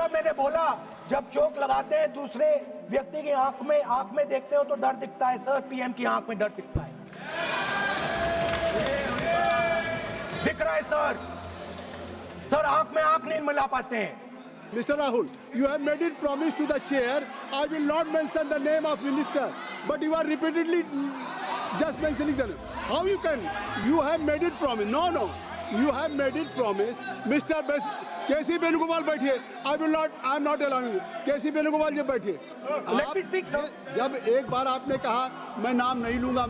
साहब मैंने बोला जब चोक लगाते हैं दूसरे व्यक्ति की आंख में देखते हो तो डर दिखता है सर, पीएम की आंख में डर दिखता है, दिख रहा है सर, आंख में आंख नहीं मिला पाते हैं। Mr. Rahul, you have made it promise to the chair. I will not mention the name of minister, but you are repeatedly just mentioning the name. How you can? You have made it promise. No. You have made it promise. Mr. KC Venugopal बैठिए. I am not allowing you. KC Venugopal जी बैठिए. Let me speak, sir. जब एक बार आपने कहा मैं नाम नहीं लूंगा,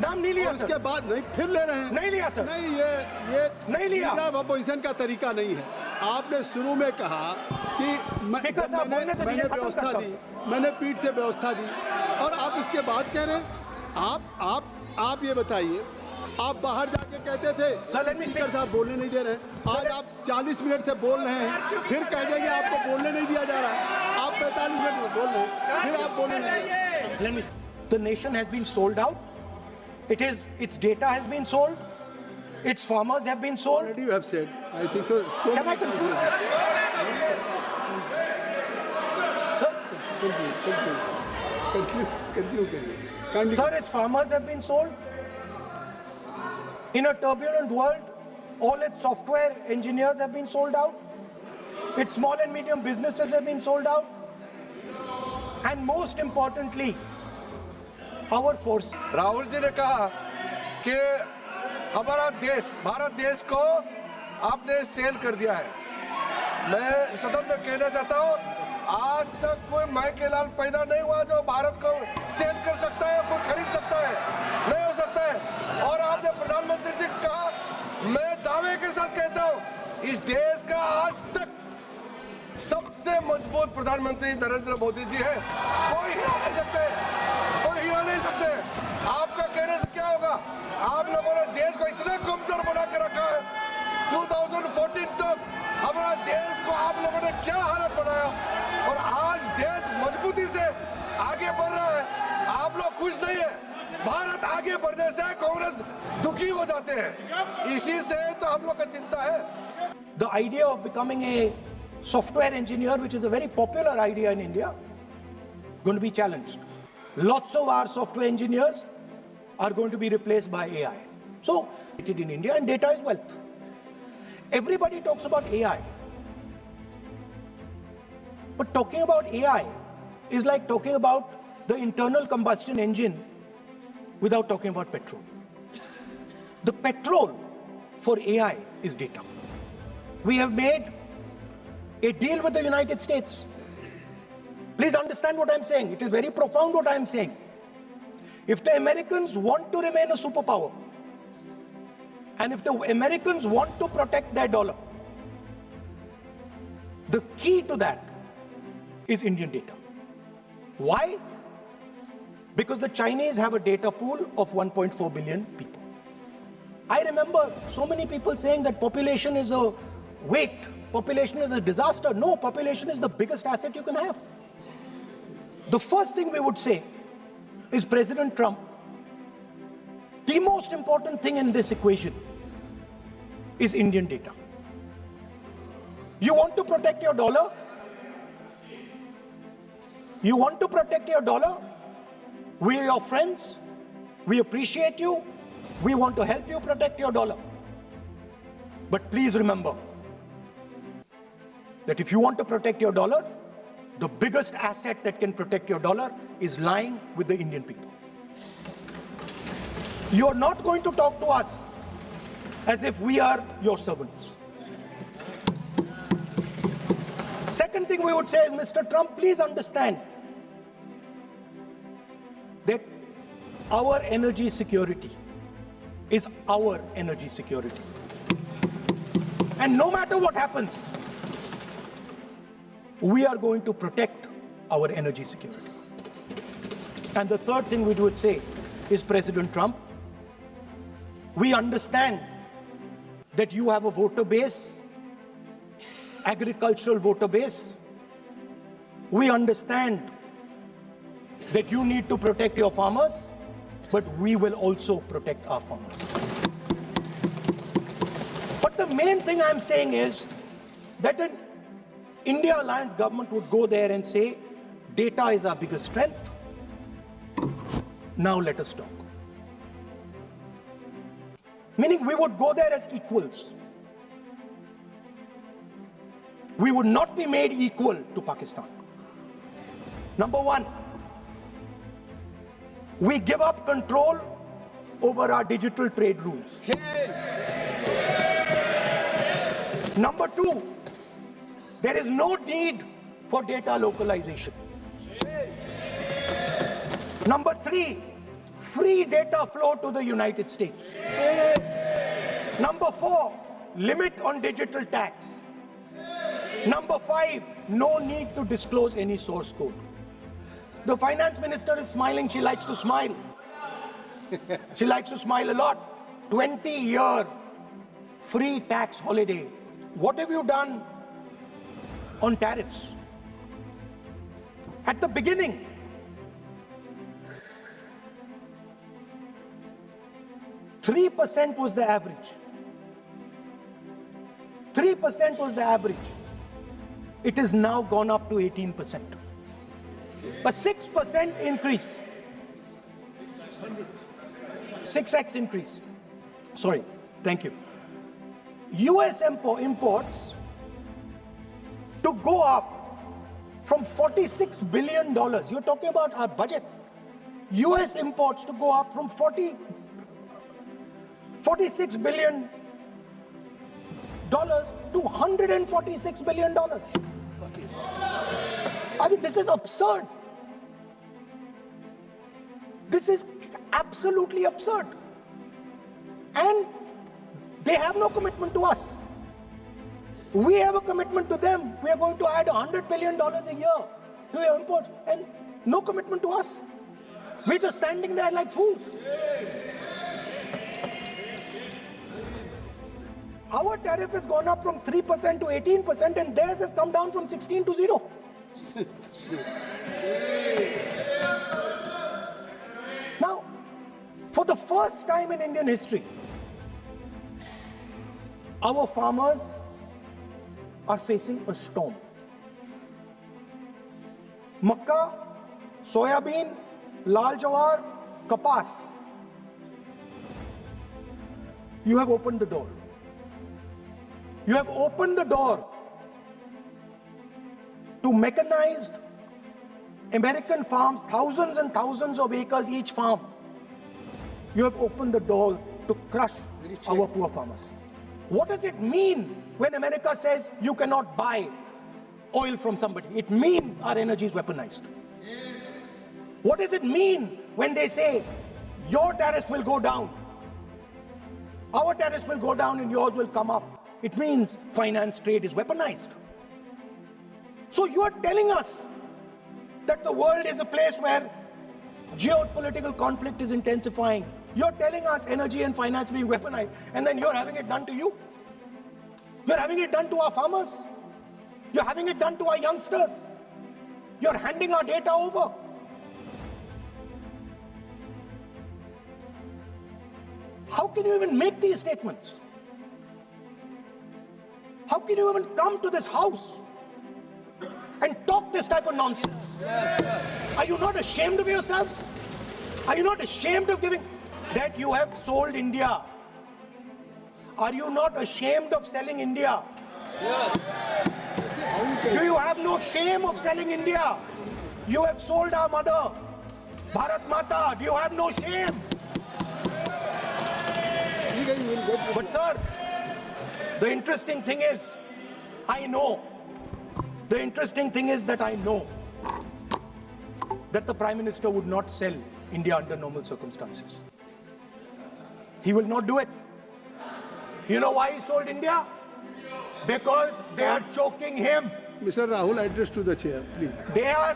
नाम नहीं लिया सर। उसके बाद नहीं, फिर ले रहे हैं। नहीं लिया सर। नहीं, ये नहीं लिया। अपोजिशन का तरीका नहीं है। आपने शुरू में कहा कि मैंने पीठ से व्यवस्था दी और आप इसके बाद कह रहे हैं। आप ये बताइए, आप बाहर जाके कहते थे स्पीकर साहब बोलने नहीं दे रहे, आज आप 40 मिनट से बोल रहे हैं, फिर कह देंगे आपको बोलने नहीं दिया जा रहा है, आप 45 मिनट में बोल रहे हैं, फिर आप बोलने नहीं। The nation has been sold out. Its data has been sold. Its farmers have been sold. Already you have said. I think so. Can I conclude? Conclude. Sir, its farmers have been sold. In a turbulent world, all its software engineers have been sold out. Its small and medium businesses have been sold out. And most importantly, our force. Rahul ji ने कहा कि हमारा देश, भारत देश को आपने cell कर दिया है। मैं सदन में कहना चाहता हूँ, आज तक कोई माइके लाल पैदा नहीं हुआ जो भारत को सेल कर सकता है, कोई खरीद सकता है, नहीं हो सकता है। और आपने प्रधानमंत्री जी को कहा, मैं दावे के साथ कहता हूँ, इस देश का आज तक सबसे मजबूत प्रधानमंत्री नरेंद्र मोदी जी है। कोई हिला नहीं सकते, कोई हिला नहीं सकते। आपका कहने से क्या होगा? आप लोगों ने देश को इतना कमजोर बना के रखा है। 2014 तक हमारा देश को आप लोगों ने क्या हालत बनाया, और आज देश मजबूती से आगे बढ़ रहा है। आप लोग खुश नहीं है। भारत आगे बढ़ने से कांग्रेस दुखी हो जाते हैं, इसी से तो हम लोग का चिंता है। The idea of becoming a software engineer, which is a very popular idea in India, going to be challenged. Lots of our software engineers are going to be replaced by AI. So, in India, and data is wealth. Everybody talks about AI. But talking about AI is like talking about the internal combustion engine without talking about petrol. The petrol for AI is data. We have made a deal with the United States. Please understand what I'm saying. It is very profound what I'm saying. If the Americans want to remain a superpower, and if the Americans want to protect their dollar, the key to that is Indian data. Why? Because the Chinese have a data pool of 1.4 billion people. I remember so many people saying that population is a weight, population is a disaster. No, population is the biggest asset you can have. The first thing we would say is President Trump, the most important thing in this equation is Indian data. You want to protect your dollar? You want to protect your dollar? We are your friends. We appreciate you. We want to help you protect your dollar. But please remember that if you want to protect your dollar, the biggest asset that can protect your dollar is lying with the Indian people. You're not going to talk to us as if we are your servants. Second thing we would say is, Mr. Trump, please understand that our energy security is our energy security. And no matter what happens, we are going to protect our energy security. And the third thing we would say is, President Trump, we understand that you have a voter base, agricultural voter base. We understand that you need to protect your farmers, but we will also protect our farmers. But the main thing I'm saying is that India Alliance government would go there and say, data is our biggest strength. Now let us talk. Meaning we would go there as equals. We would not be made equal to Pakistan. Number one, we give up control over our digital trade rules. Number two, there is no need for data localization. Number three, free data flow to the United States. Number four, limit on digital tax. Number five, no need to disclose any source code. The finance minister is smiling, she likes to smile. She likes to smile a lot. 20-year free tax holiday. What have you done on tariffs? At the beginning, %3 was the average. 3% was the average. It has now gone up to 18%. A 6% increase. 6x increase. Sorry, thank you. US imports to go up from $46 billion. You're talking about our budget. US imports to go up from $46 billion to $146 billion. I mean, this is absurd. This is absolutely absurd. And they have no commitment to us. We have a commitment to them. We are going to add $100 billion a year to your imports, and no commitment to us. We're just standing there like fools. Our tariff has gone up from 3% to 18%, and theirs has come down from 16 to 0. Now, for the first time in Indian history, our farmers are facing a storm. Makka, soybean, lal jawar, kapas. You have opened the door. You have opened the door to mechanized American farms, thousands and thousands of acres each farm. You have opened the door to crush our poor farmers. What does it mean when America says you cannot buy oil from somebody? It means our energy is weaponized. What does it mean when they say your tariffs will go down, our tariffs will go down and yours will come up? It means finance trade is weaponized. So you are telling us that the world is a place where geopolitical conflict is intensifying. You're telling us energy and finance being weaponized, and then you're having it done to you. You're having it done to our farmers. You're having it done to our youngsters. You're handing our data over. How can you even make these statements? How can you even come to this house and talk this type of nonsense? Are you not ashamed of yourselves? Are you not ashamed of giving that you have sold India? Are you not ashamed of selling India? Do you have no shame of selling India? You have sold our mother, Bharat Mata. Do you have no shame? But sir, the interesting thing is, I know that the Prime Minister would not sell India under normal circumstances. He will not do it. You know why he sold India? Because they are choking him. Mr. Rahul, address to the chair, please.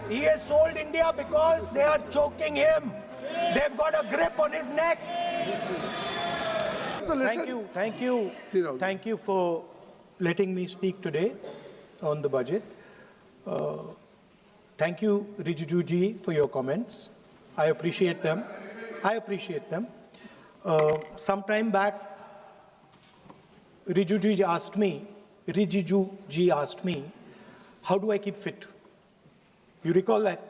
He has sold India because they are choking him. They've got a grip on his neck. Thank you for letting me speak today on the budget. Thank you, Rijiju ji, for your comments. I appreciate them. Some time back, Rijiju ji asked me how do I keep fit? You recall that?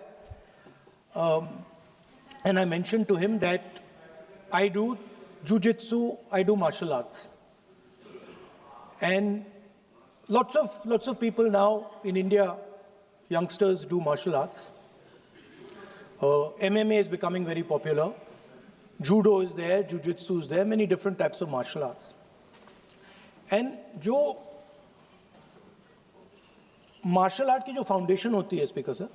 And I mentioned to him that I do jujitsu, I do martial arts. And lots of people now in India, youngsters do martial arts. MMA is becoming very popular. Judo is there, jujitsu is there, many different types of martial arts. And जो martial art की जो foundation होती है speaker sir,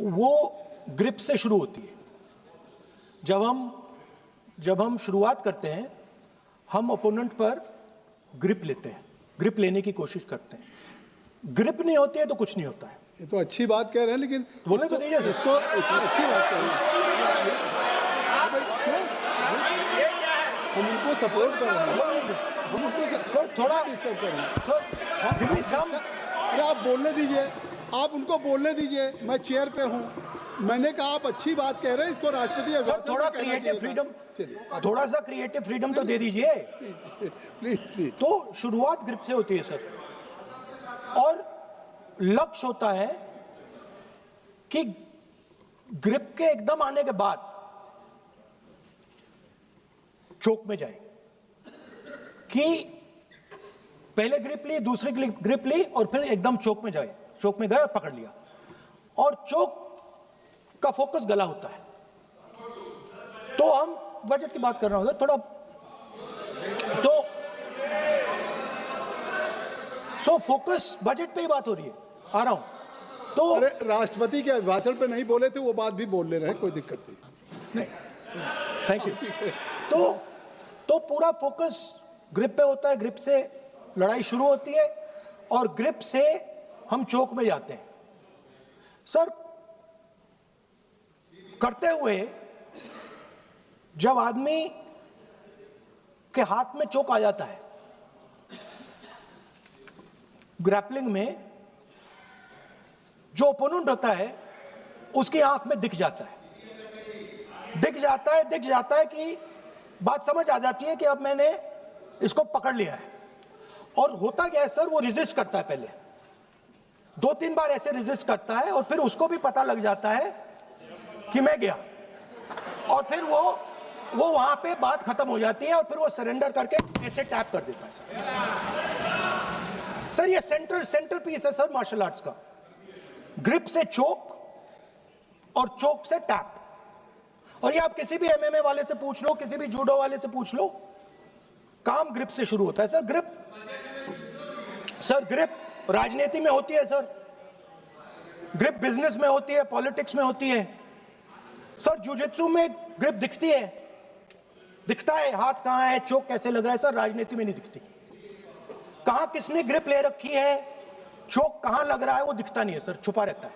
वो grip से शुरू होती है. जब हम शुरुआत करते हैं, हम ओपोनेंट पर ग्रिप लेते हैं, ग्रिप लेने की कोशिश करते हैं. ग्रिप नहीं होती है तो कुछ नहीं होता है. ये तो अच्छी बात कह रहे हैं, लेकिन बोलने तो दीजिए इसको अच्छी बात कह रहे हैं. हम उनको सपोर्ट कर रहे हैं. हम उनको सर थोड़ा डिस्टर्ब कर रहे हैं. सर गिव मी सम. अरे आप बोलने दीजिए, आप उनको बोलने दीजिए. मैं चेयर पे हूँ. मैंने कहा आप अच्छी बात कह रहे हैं, इसको राष्ट्रपति सर अभिभाषण थोड़ा में कहना क्रिएटिव चाहिए फ्रीडम, था. चलिए थोड़ा सा क्रिएटिव फ्रीडम तो दे दीजिए. Please please. तो शुरुआत ग्रिप से होती है सर, और लक्ष्य होता है कि ग्रिप के एकदम आने के बाद चोक में जाए, कि पहले ग्रिप ली, दूसरी ग्रिप ली और फिर एकदम चोक में जाए. चोक में गए और पकड़ लिया, और चोक का फोकस गला होता है. तो हम बजट की बात कर रहे हैं थोड़ा, तो सो फोकस बजट पे ही बात हो रही है. आ रहा हूं तो. अरे राष्ट्रपति के अभिभाषण पे नहीं बोले थे, वो बात भी बोल ले रहे हैं, कोई दिक्कत नहीं. Thank you. तो पूरा फोकस ग्रिप पे होता है. ग्रिप से लड़ाई शुरू होती है और ग्रिप से हम चोक में जाते हैं. सर करते हुए जब आदमी के हाथ में चोक आ जाता है ग्रैपलिंग में, जो ओपोनेंट होता है उसकी आंख में दिख जाता है कि बात समझ आ जाती है कि अब मैंने इसको पकड़ लिया है. और होता क्या है सर, वो रेजिस्ट करता है. पहले 2-3 बार ऐसे रेजिस्ट करता है और फिर उसको भी पता लग जाता है कि मैं गया, और फिर वो वहां पे बात खत्म हो जाती है और फिर वो सरेंडर करके ऐसे टैप कर देता है. सर ये सेंटर पीस है सर मार्शल आर्ट्स का. ग्रिप से चोक और चोक से टैप. और ये आप किसी भी एमएमए वाले से पूछ लो, किसी भी जूडो वाले से पूछ लो, काम ग्रिप से शुरू होता है. सर ग्रिप राजनीति में होती है सर, ग्रिप बिजनेस में होती है, पॉलिटिक्स में होती है. सर जुजित्सु में ग्रिप दिखता है हाथ कहां है, चोक कैसे लग रहा है. सर राजनीति में नहीं दिखती. कहां किसने ग्रिप ले रखी है, चोक कहां लग रहा है, वो दिखता नहीं है सर, छुपा रहता है.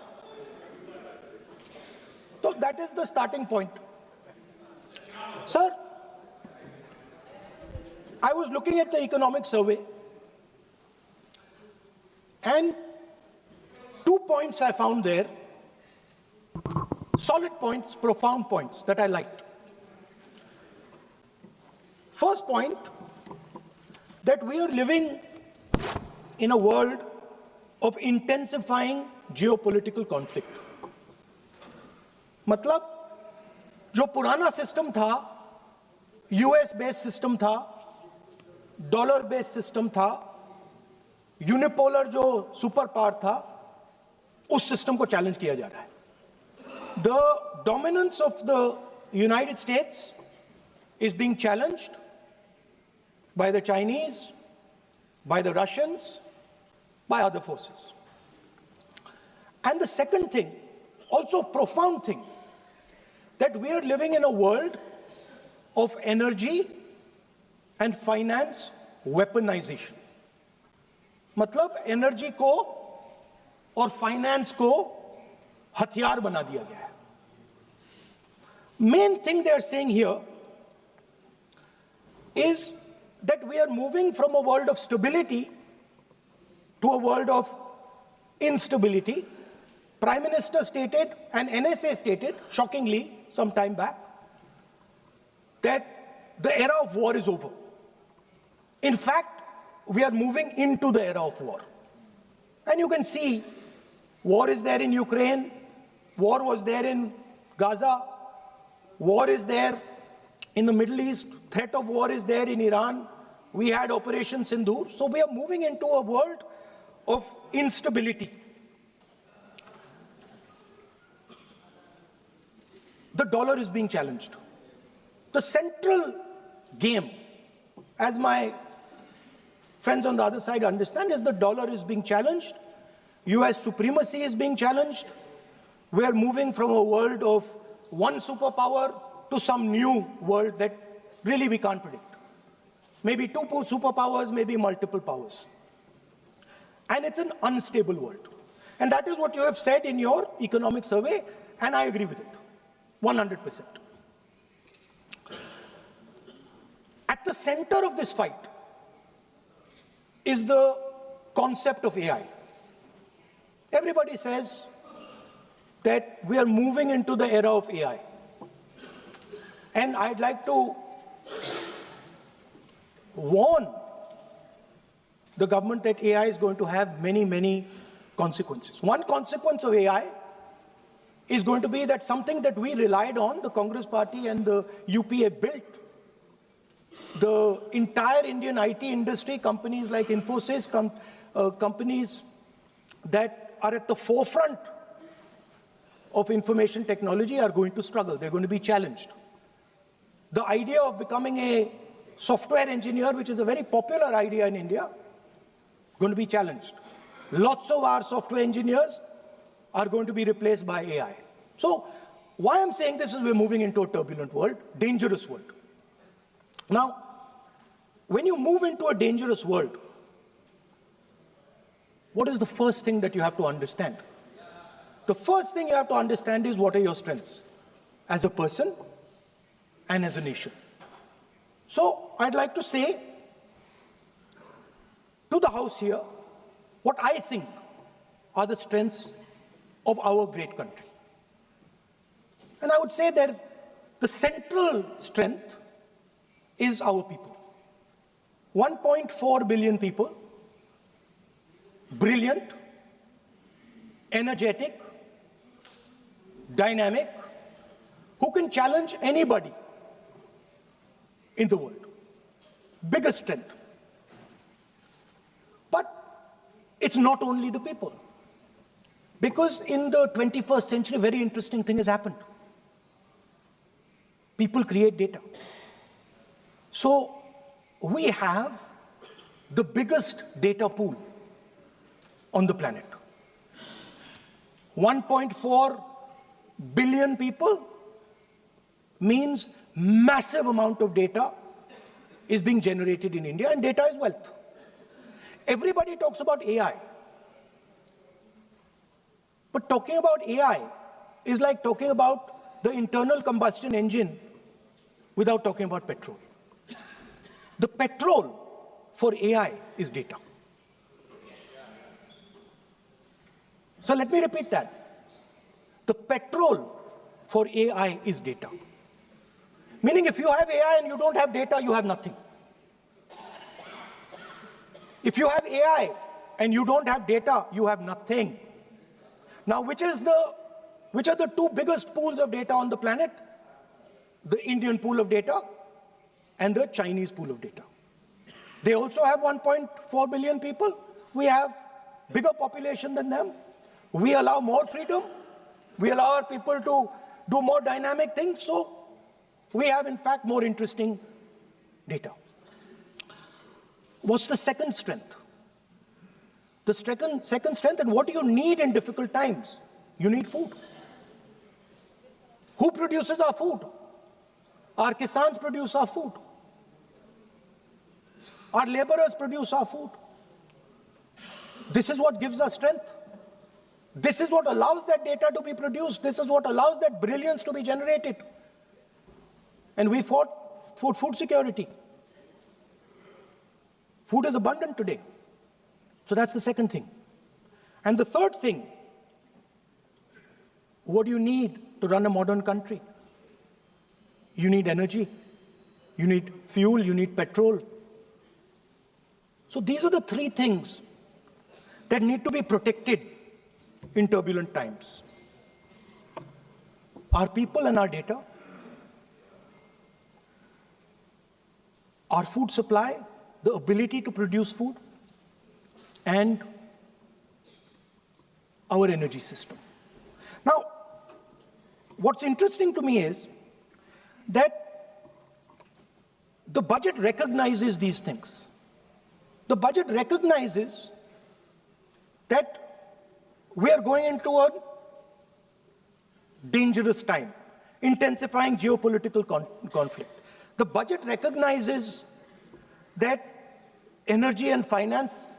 तो that is the starting point. Sir I was looking at the economic survey, and 2 points I found there, solid points, profound points that I liked. First point, that we are living in a world of intensifying geopolitical conflict. मतलब जो पुराना system था, US based system था, dollar based system था, unipolar जो super power था, उस system को चैलेंज किया जा रहा है. The dominance of the United states is being challenged by the Chinese, by the Russians, by other forces. And the second thing, also profound thing, that we are living in a world of energy and finance weaponization. मतलब energy को और finance को हथियार बना दिया गया है. Main thing they are saying here is that we are moving from a world of stability to a world of instability. Prime Minister stated and NSA stated, shockingly, some time back, that the era of war is over. In fact, we are moving into the era of war. And you can see war is there in Ukraine, war was there in Gaza, war is there in the Middle East, threat of war is there in Iran. We had Operation Sindoor. So we are moving into a world of instability. The dollar is being challenged. The central game, as my friends on the other side understand, is the dollar is being challenged. US supremacy is being challenged. We are moving from a world of one superpower to some new world that really we can't predict. Maybe two superpowers, maybe multiple powers. And it's an unstable world. And that is what you have said in your economic survey, and I agree with it, 100%. At the center of this fight is the concept of AI. Everybody says that we are moving into the era of AI. And I'd like to warn the government that AI is going to have many, many consequences. One consequence of AI is going to be that something that we relied on, the Congress Party and the UPA built, the entire Indian IT industry, companies like Infosys, companies that are at the forefront of information technology are going to struggle. They're going to be challenged. The idea of becoming a software engineer, which is a very popular idea in India, going to be challenged. Lots of our software engineers are going to be replaced by AI. So why I'm saying this is we're moving into a turbulent world, dangerous world. Now, when you move into a dangerous world, what is the first thing that you have to understand? The first thing you have to understand is what are your strengths as a person and as a nation. So I'd like to say to the House here what I think are the strengths of our great country. And I would say that the central strength is our people. 1.4 billion people, brilliant, energetic, dynamic, who can challenge anybody in the world. Biggest strength. But it's not only the people. Because in the 21st century, a very interesting thing has happened. People create data. So we have the biggest data pool on the planet. 1.4 billion people means massive amount of data is being generated in India, and data is wealth. Everybody talks about AI. But talking about AI is like talking about the internal combustion engine without talking about petrol. The petrol for AI is data. So let me repeat that. The petrol for AI is data. Meaning if you have AI and you don't have data, you have nothing. If you have AI and you don't have data, you have nothing. Now, which are the two biggest pools of data on the planet? The Indian pool of data and the Chinese pool of data. They also have 1.4 billion people. We have bigger population than them. We allow more freedom. We allow our people to do more dynamic things. So we have, in fact, more interesting data. What's the second strength? The second strength, and what do you need in difficult times? You need food. Who produces our food? Our kisans produce our food. Our laborers produce our food. This is what gives us strength. This is what allows that data to be produced. This is what allows that brilliance to be generated. And we fought for food security. Food is abundant today. So that's the second thing. And the third thing, what do you need to run a modern country? You need energy. You need fuel. You need petrol. So these are the three things that need to be protected in turbulent times. Our people and our data, our food supply, the ability to produce food, and our energy system. Now, what's interesting to me is that the budget recognizes these things. The budget recognizes that we are going into a dangerous time, intensifying geopolitical conflict. The budget recognizes that energy and finance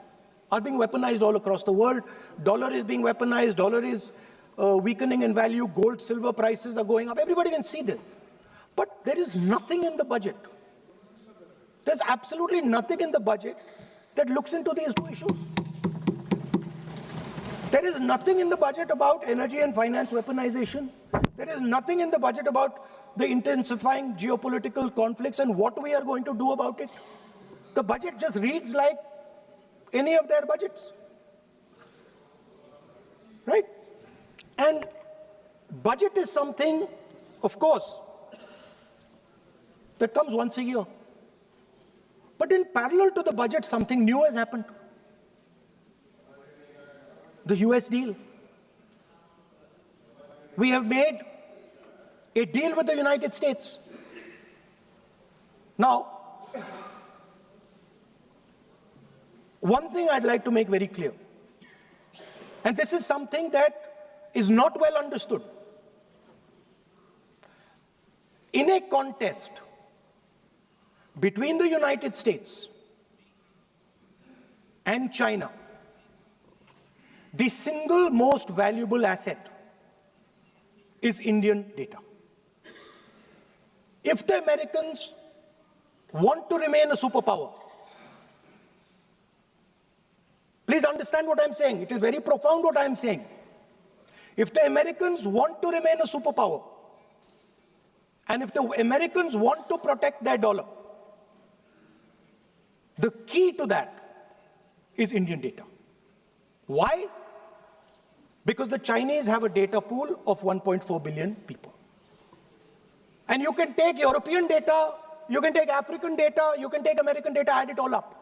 are being weaponized all across the world. Dollar is being weaponized, dollar is weakening in value, gold, silver prices are going up. Everybody can see this. But there is nothing in the budget. There's absolutely nothing in the budget that looks into these two issues. There is nothing in the budget about energy and finance weaponization. There is nothing in the budget about the intensifying geopolitical conflicts and what we are going to do about it. The budget just reads like any of their budgets, right? And budget is something, of course, that comes once a year. But in parallel to the budget, something new has happened. The US deal. We have made a deal with the United States. Now, one thing I'd like to make very clear, and this is something that is not well understood. In a contest between the United States and China, the single most valuable asset is Indian data. If the Americans want to remain a superpower, please understand what I'm saying. It is very profound what I'm saying. If the Americans want to remain a superpower, and if the Americans want to protect their dollar, the key to that is Indian data. Why? Because the Chinese have a data pool of 1.4 billion people. And you can take European data, you can take African data, you can take American data, add it all up.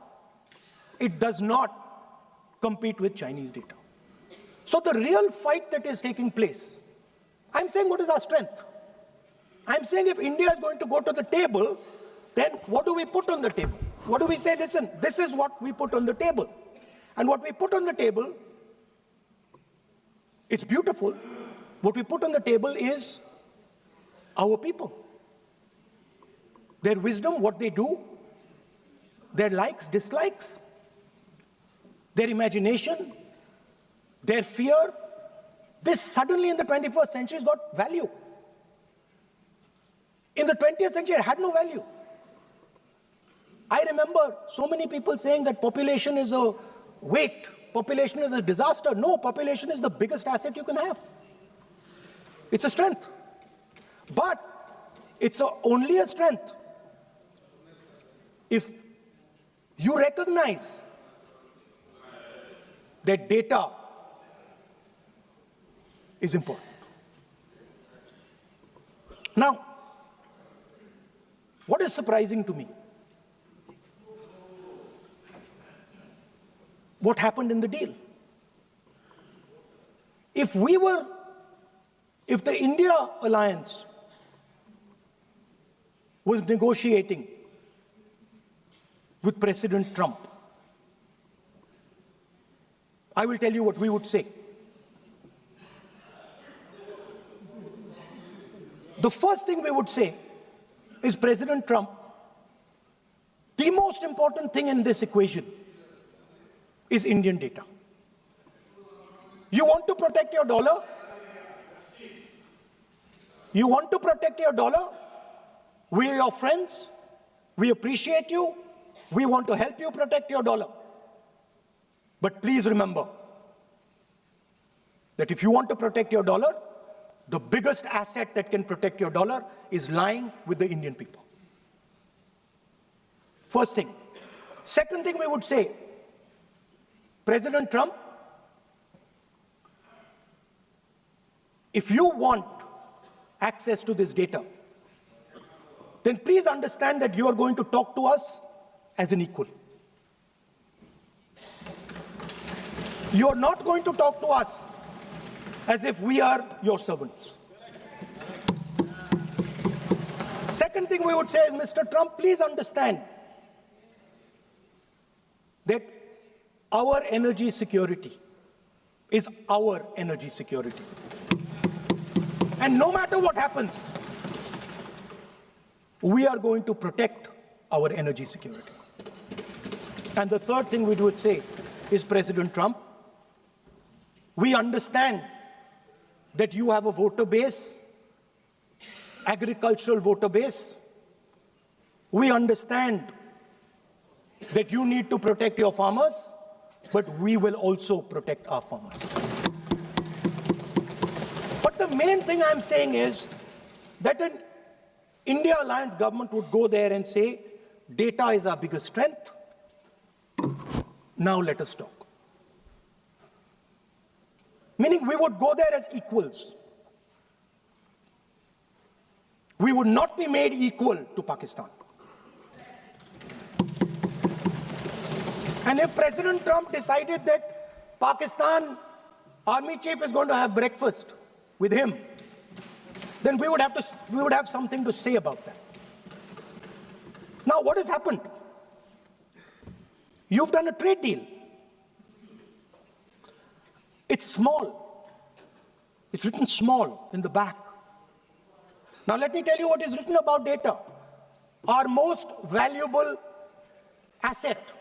It does not compete with Chinese data. So the real fight that is taking place, I'm saying what is our strength? I'm saying if India is going to go to the table, then what do we put on the table? What do we say? Listen, this is what we put on the table. And what we put on the table, it's beautiful. What we put on the table is our people. Their wisdom, what they do, their likes, dislikes, their imagination, their fear. This suddenly in the 21st century has got value. In the 20th century, it had no value. I remember so many people saying that population is a weight, population is a disaster. No, population is the biggest asset you can have. It's a strength. But it's only a strength if you recognize that data is important. Now, what is surprising to me? What happened in the deal? If the India alliance was negotiating with President Trump, I will tell you what we would say. The first thing we would say is, President Trump, the most important thing in this equation is Indian data. You want to protect your dollar? You want to protect your dollar? We are your friends. We appreciate you. We want to help you protect your dollar. But please remember that if you want to protect your dollar, the biggest asset that can protect your dollar is lying with the Indian people. First thing. Second thing we would say, President Trump, If you want access to this data, then please understand that you are going to talk to us as an equal. You are not going to talk to us as if we are your servants. Second thing we would say is, Mr. Trump, please understand that our energy security is our energy security. And no matter what happens, we are going to protect our energy security. And the third thing we would say is, President Trump, we understand that you have a voter base, agricultural voter base. We understand that you need to protect your farmers, but we will also protect our farmers. But the main thing I'm saying is that an India Alliance government would go there and say, data is our biggest strength. Now let us talk. Meaning we would go there as equals. We would not be made equal to Pakistan. And if President Trump decided that Pakistan army chief is going to have breakfast with him, then we would have something to say about that. Now, what has happened? You've done a trade deal. It's small. It's written small in the back. Now, let me tell you what is written about data. Our most valuable asset,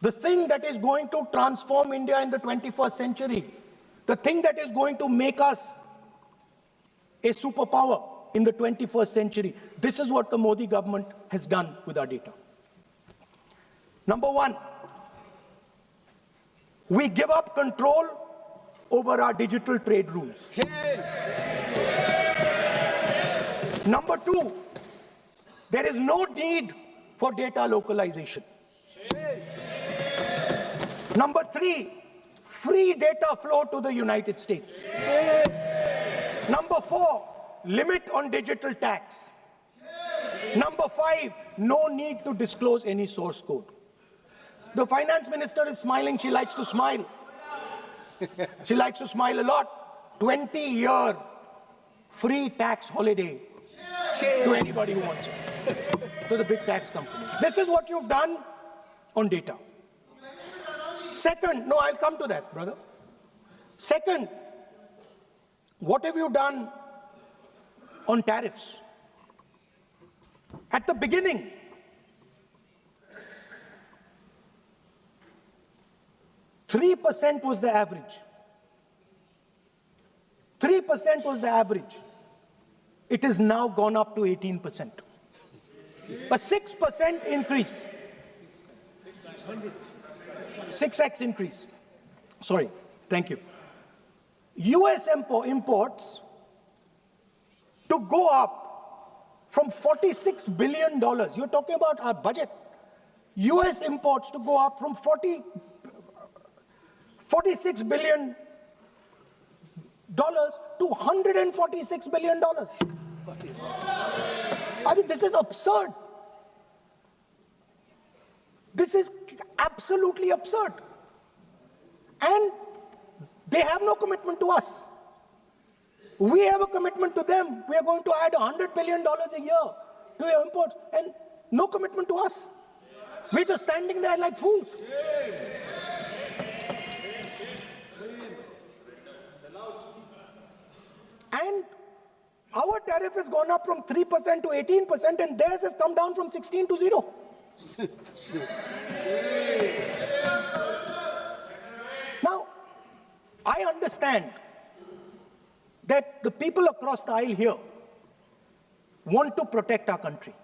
the thing that is going to transform India in the 21st century, the thing that is going to make us a superpower in the 21st century. This is what the Modi government has done with our data. Number one, we give up control over our digital trade rules. Number two, there is no need for data localization. Number three, free data flow to the United States. Number four, limit on digital tax. Number five, no need to disclose any source code. The finance minister is smiling. She likes to smile. She likes to smile a lot. 20-year free tax holiday to anybody who wants it, to the big tax companies. This is what you've done on data. Second, no, I'll come to that, brother. Second, what have you done on tariffs? At the beginning, %3 was the average. 3% was the average. It has now gone up to 18%. A 6% increase. 6x increase. Sorry, thank you. US imports to go up from $46 billion. You're talking about our budget. US imports to go up from $46 billion to $146 billion. I mean, this is absurd. This is absolutely absurd. And they have no commitment to us. We have a commitment to them. We are going to add $100 billion a year to your imports, and no commitment to us. We're just standing there like fools. And our tariff has gone up from 3% to 18%, and theirs has come down from 16 to 0. Now, I understand that the people across the aisle here want to protect our country.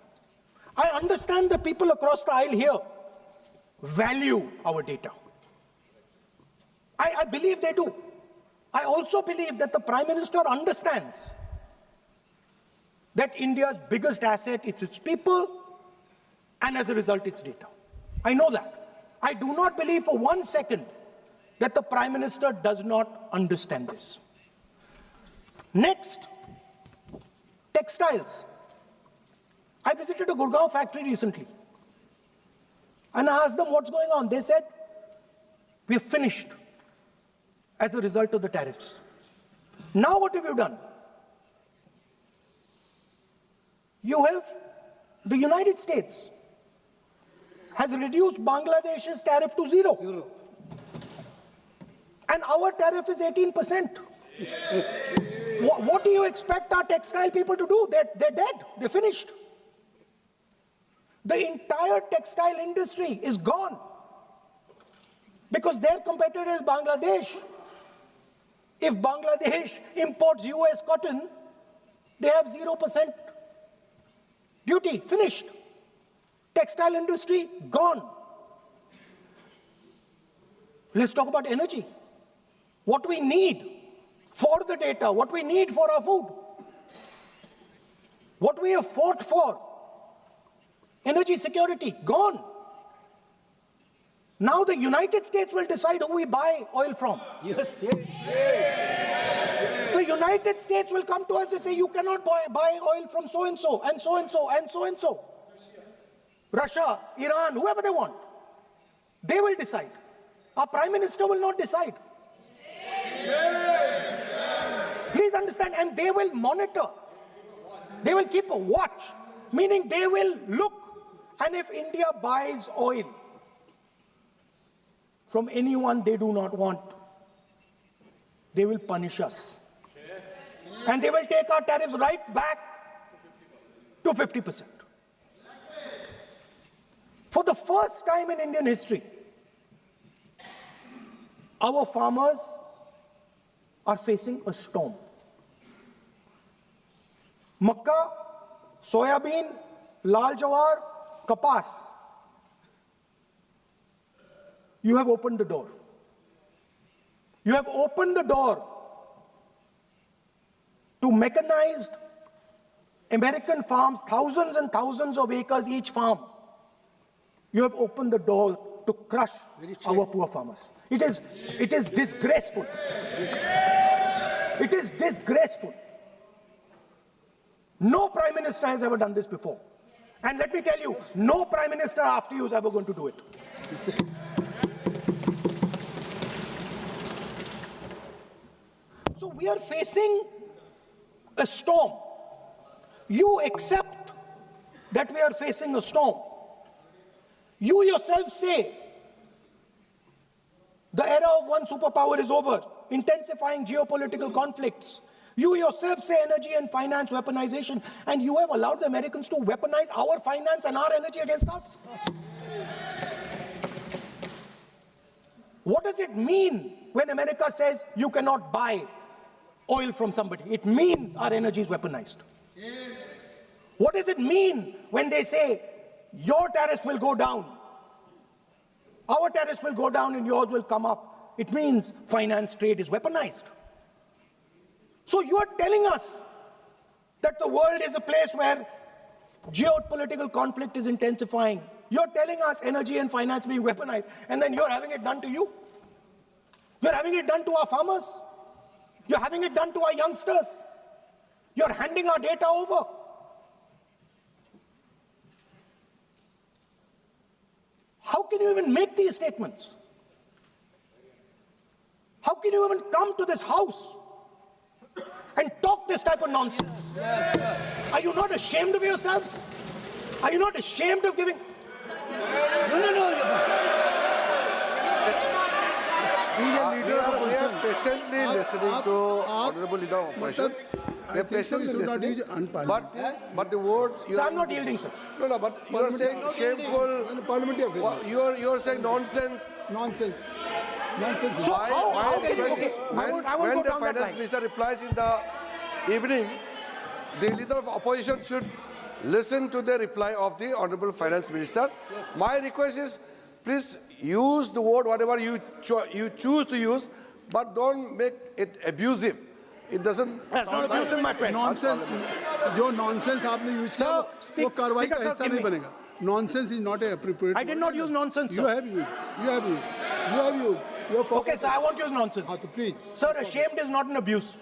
I understand the people across the aisle here value our data. I believe they do. I also believe that the Prime Minister understands that India's biggest asset is its people, and as a result, its data. I know that. I do not believe for 1 second that the Prime Minister does not understand this. Next, textiles. I visited a Gurgaon factory recently and I asked them what's going on. They said, we are finished as a result of the tariffs. Now what have you done? You have, the United States has reduced Bangladesh's tariff to zero. And our tariff is 18%. What do you expect our textile people to do? They're dead. They're finished. The entire textile industry is gone because their competitor is Bangladesh. If Bangladesh imports US cotton, they have 0% duty. Finished. Textile industry gone. Let's talk about energy. What we need for the data, what we need for our food, what we have fought for, energy security, gone. Now the United States will decide who we buy oil from. Yes. The United States will come to us and say, you cannot buy oil from so-and-so, and so-and-so, and so-and-so. Russia, Iran, whoever they want. They will decide. Our Prime Minister will not decide. Please understand, and they will monitor. They will keep a watch, meaning they will look, and if India buys oil from anyone they do not want, they will punish us. And they will take our tariffs right back to 50%. For the first time in Indian history, our farmers are facing a storm. Makkah, soybean, lal jawar, kapas. You have opened the door. You have opened the door to mechanized American farms, thousands and thousands of acres each farm. You have opened the door to crush our poor farmers. It is disgraceful. It is disgraceful. No Prime Minister has ever done this before. And let me tell you, no Prime Minister after you is ever going to do it. So we are facing a storm. You accept that we are facing a storm. You yourself say the era of one superpower is over, intensifying geopolitical conflicts. You yourself say energy and finance weaponization, and you have allowed the Americans to weaponize our finance and our energy against us. What does it mean when America says you cannot buy oil from somebody? It means our energy is weaponized. What does it mean when they say your tariffs will go down, our tariffs will go down and yours will come up? It means finance trade is weaponized. So you are telling us that the world is a place where geopolitical conflict is intensifying. You're telling us energy and finance being weaponized, and then you're having it done to you. You're having it done to our farmers. You're having it done to our youngsters. You're handing our data over. How can you even make these statements? How can you even come to this house and talk this type of nonsense? Are you not ashamed of yourselves? Are you not ashamed of giving? We are patiently listening to Honorable Leader of Opposition. We are patiently listening, but the words... So I'm not yielding, sir. No, but you are saying shameful... You are saying nonsense. Nonsense. So how can you... Okay, I won't when go the down that Finance line. Minister replies in the evening, the Leader of Opposition should listen to the reply of the Honorable Finance Minister. Yes. My request is, please use the word whatever you choose to use, but don't make it abusive. It doesn't. That's not abusive, my friend. Nonsense. जो nonsense आपने use किया वो कार्रवाई का हिस्सा नहीं बनेगा. Nonsense is not appropriate. I did not use nonsense, sir. You have used. You're Okay, sir, I won't use nonsense. हाँ, तो please. Sir, ashamed is not an abuse.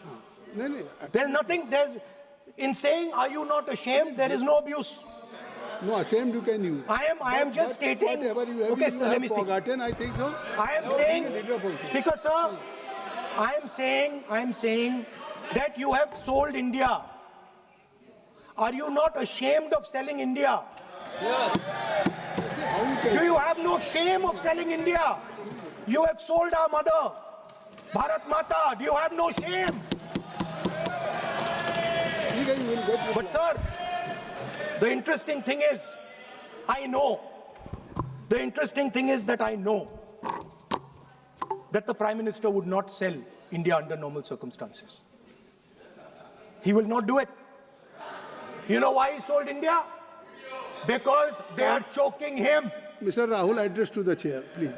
नहीं नहीं. There's nothing, in saying, are you not ashamed, there is no abuse. No, ashamed you can use. I am just stating. Whatever you have, Okay, you sir, have let me speak. forgotten, I think so. I am saying, Leader of opposition. Speaker, sir, I am saying that you have sold India. Are you not ashamed of selling India? How you can? Do you have no shame of selling India? You have sold our mother, Bharat Mata. Do you have no shame? ठीक है, you will get. But sir, the interesting thing is, I know that the Prime Minister would not sell India under normal circumstances. He will not do it. You know why he sold India? Because they are choking him. Mr. Rahul, address to the chair, please.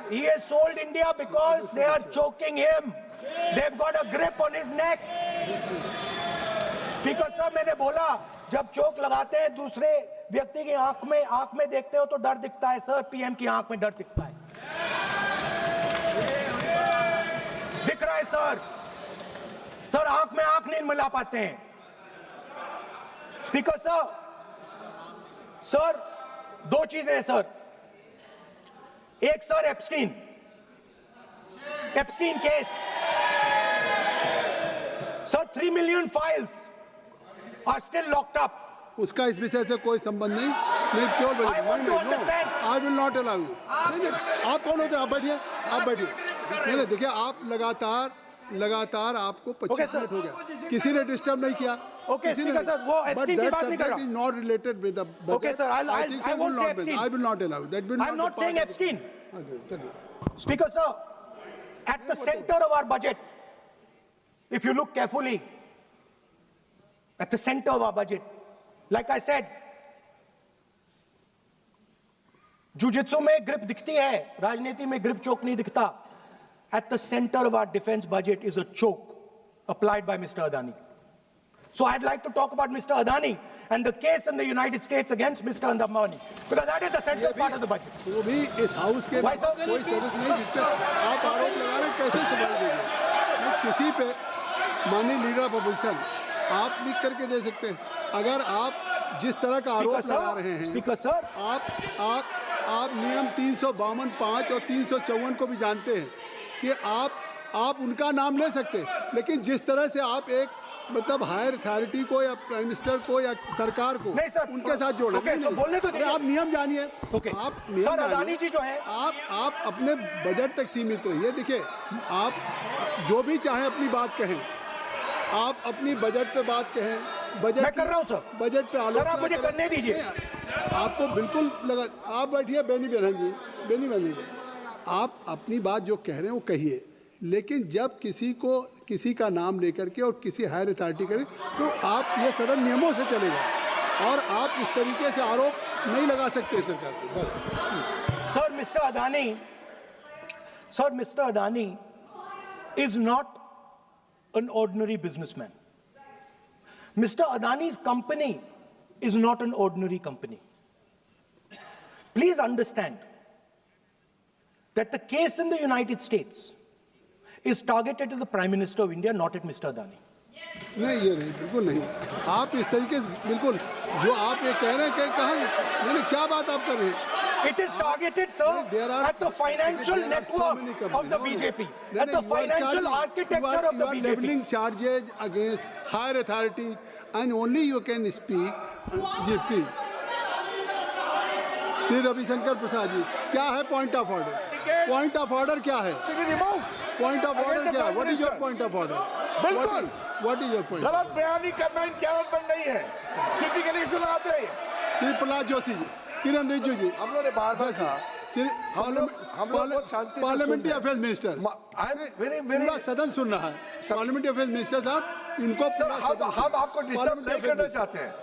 He has sold India because they are choking him. They've got a grip on his neck. Speaker साहब, मैंने बोला जब चोक लगाते हैं दूसरे व्यक्ति की आंख में देखते हो तो डर दिखता है सर, पीएम की आंख में डर दिखता है, दिख रहा है सर आंख में आंख नहीं मिला पाते हैं. स्पीकर सर दो चीजें हैं सर. एक sir Epstein case sir, 3 million files are still locked up. उसका इस विषय से कोई संबंध नहीं. नहीं क्यों बोले? I want to understand. I will not allow you. नहीं, आप कौन होते हैं? आप बैठिए. नहीं देखिए, आप लगातार आपको 25 मिनट हो गया, किसी ने डिस्टर्ब नहीं किया. Okay, Speaker sir, वो एप्स्टीन की बात नहीं कर रहा. But that subject is not related with the budget. Okay, sir, I won't say Epstein. I will not allow you. That will I'm not saying Epstein. चलिए. Speaker sir, at the center of our budget, if you look carefully, at the center of our budget, like I said, jujitsu में grip दिखती है, राजनीति में grip choke नहीं दिखता. At the center of our defense budget is a choke applied by Mr. Adani. So I'd like to talk about Mr. Adani and the case in the United States against Mr. Ambani, because that is a central part of the budget. वो भी इस house के Why, sir? कोई सदस्य नहीं दिखता. आप आरोप लगा रहे हैं, कैसे सवाल देंगे? किसी पे माननीय लीडर ऑफ अपोजिशन आप लिख करके दे सकते हैं. अगर आप जिस तरह का आरोप लगा रहे हैं, स्पीकर सर, आप नियम 352, 5 और 354 को भी जानते हैं कि आप उनका नाम ले सकते, लेकिन जिस तरह से आप एक मतलब हायर अथॉरिटी को या प्राइम मिनिस्टर को या सरकार को नहीं सर, उनके साथ जोड़े. ओके, तो बोलने तो दीजिए. आप नियम जानिए. ओके, आप सर अदानी जी जो है, आप अपने बजट तक सीमित रहिए. देखिए, आप जो भी चाहें अपनी बात कहें, आप अपनी बजट पे बात कहें. बजट मैं कर रहा हूं सर. बजट पे सर आप मुझे करने दीजिए. आपको बिल्कुल लगा. आप बैठिए बेनी बहन जी, आप अपनी बात जो कह रहे हैं वो कहिए, लेकिन जब किसी का नाम लेकर के और किसी हायर अथॉरिटी करें तो आप ये सदन नियमों से चलेगा और आप इस तरीके से आरोप नहीं लगा सकते सरकार को. Sir mister Adani is not an ordinary businessman. Mr. Adani's company is not an ordinary company. Please understand that the case in the United States is targeted to the Prime Minister of India, not at Mr. Adani. नहीं, ये नहीं, बिल्कुल नहीं. आप इस तरीके से बिल्कुल जो आप ये कह रहे हैं, कहाँ नहीं, क्या बात आप कर रहे हैं? It is targeted, sir, at the financial network of the BJP, at the financial architecture of the BJP. You are leveling charges against higher authorities, and only you can speak. Ji, please. Shri Ravishankar Prasad ji, क्या है point of order? Point of order क्या है? Point of order क्या है? What is your point of order? बिल्कुल, what is your point? गलत बयानी करना इनकी आदत बन गई है. टिपिकली सुनाते हैं. श्री प्रहलाद जोशी जी, किरण रिजिजू जी, हम लोगों ने बार-बार कहा, श्री हम लोग बहुत शांति से पार्लियामेंट्री सुन रहे हैं. Affairs minister, I am very पूरा सदन सुन रहा है. पार्लियामेंट्री अफेयर्स मिनिस्टर साहब, इनको सर, हम आपको डिस्टर्ब नहीं करना चाहते हैं,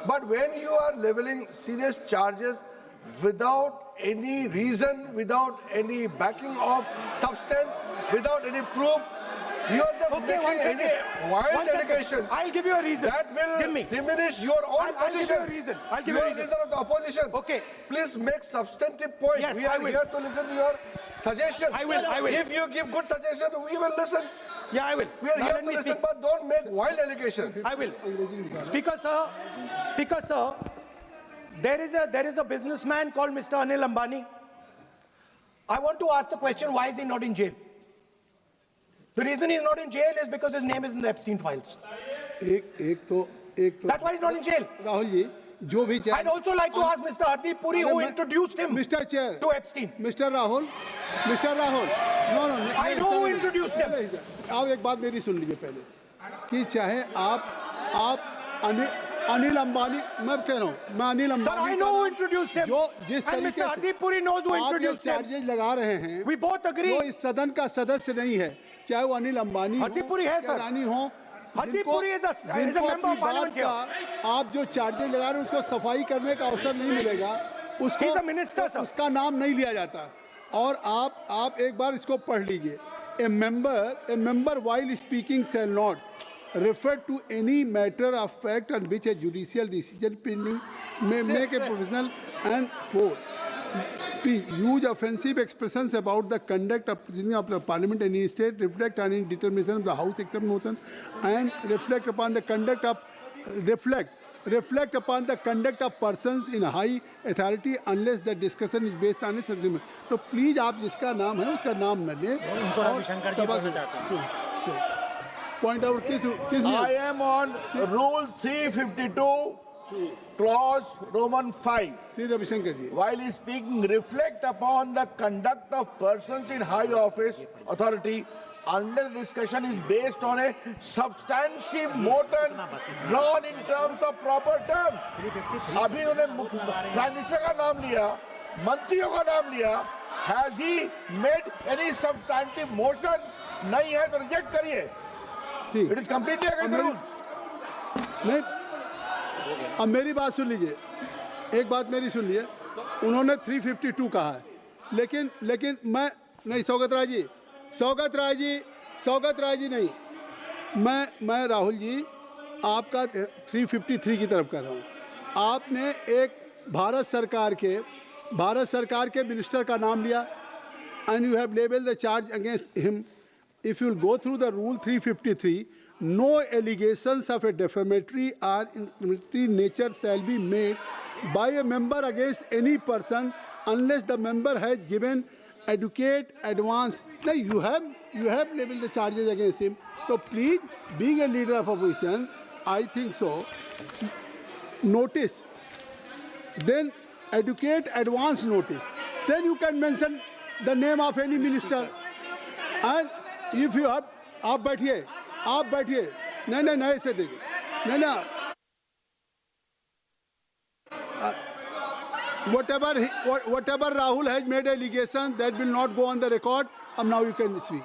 but when you are levelling serious charges without any reason, without any backing of substance, without any proof, You are just Okay, one making any second. wild One second. allegation. I'll give you a reason. That will Give me. diminish your own I'll give position. you a reason. I'll give you you a are reason. leader of the opposition. Okay. Please make substantive point. Yes, we I are will. here to listen to your suggestion. I will. If you give good suggestion, we will listen. Yeah, I will. We are Now here let to me listen, speak. but don't make wild allegation. I will. Speaker, sir, there is a businessman called Mr. Anil Ambani. I want to ask the question, why is he not in jail? The reason he's not in jail is because his name is in the Epstein files. एक तो That's why he's not in jail. Rahul ji जो भी I'd also like to ask Mr. Hardeep Puri, who introduced him Mr. Chair, to Epstein. Mr. Rahul, no, I know who introduced him. आप एक बात मेरी सुन लीजिए पहले कि चाहे आप अनिल अंबानी मैं कह रहा हूँ मैं Anil Ambani Sir, I know who introduced him. जो जिस And तरीके Mr. Hardeep Puri knows who आप जो introduced him. चार्जेज लगा रहे हैं We both agree. वो इस सदन का सदस्य नहीं है चाहे वो अनिल अंबानी हरदीप पुरी है, सर। रानी हो हरदीप जिनको- पुरी is a जिनको member of अपनी parliament बात का आप जो चार्जेज लगा रहे हैं उसको सफाई करने का अवसर नहीं मिलेगा उसको He's a minister, sir. उसका नाम नहीं लिया जाता और आप एक बार इसको पढ़ लीजिए a member while speaking shall not refer to any matter of fact on which a judicial decision pending may make a provisional and for please use offensive expressions about the conduct of proceeding of the parliament in any state, reflect on any determination of the house except motion, and reflect upon the conduct of persons in high authority unless the discussion is based on its subject. तो please आप जिसका नाम है उसका नाम न लें point out किस I am on Rule 352, Clause Roman 5. Shri Ravishankar ji While speaking, reflect upon the conduct of persons in high office, authority, unless discussion is based on a substantive motion drawn in terms of proper terms. अभी उन्होंने prime minister का नाम लिया, मंत्रियों का नाम लिया. Has he made any substantive motion? नहीं है तो रिजेक्ट करिए. ठीक It is completely against the rules. नहीं अब मेरी बात सुन लीजिए एक बात मेरी सुन लीजिए उन्होंने 352 कहा है लेकिन मैं नहीं सौगत राय जी नहीं मैं राहुल जी आपका 353 की तरफ कर रहा हूँ आपने एक भारत सरकार के मिनिस्टर का नाम लिया and you have labeled the charge against him. If you will go through the rule 353, no allegations of a defamatory or incriminatory nature shall be made by a member against any person unless the member has given adequate advance. Now you have labeled the charges against him. So please, being a leader of opposition, I think so. Notice, then adequate advance notice. Then you can mention the name of any minister. And if you have, आप बैठिए नहीं ऐसे देखिए नहीं whatever Rahul has made allegation that will not go on the record. Now you can speak.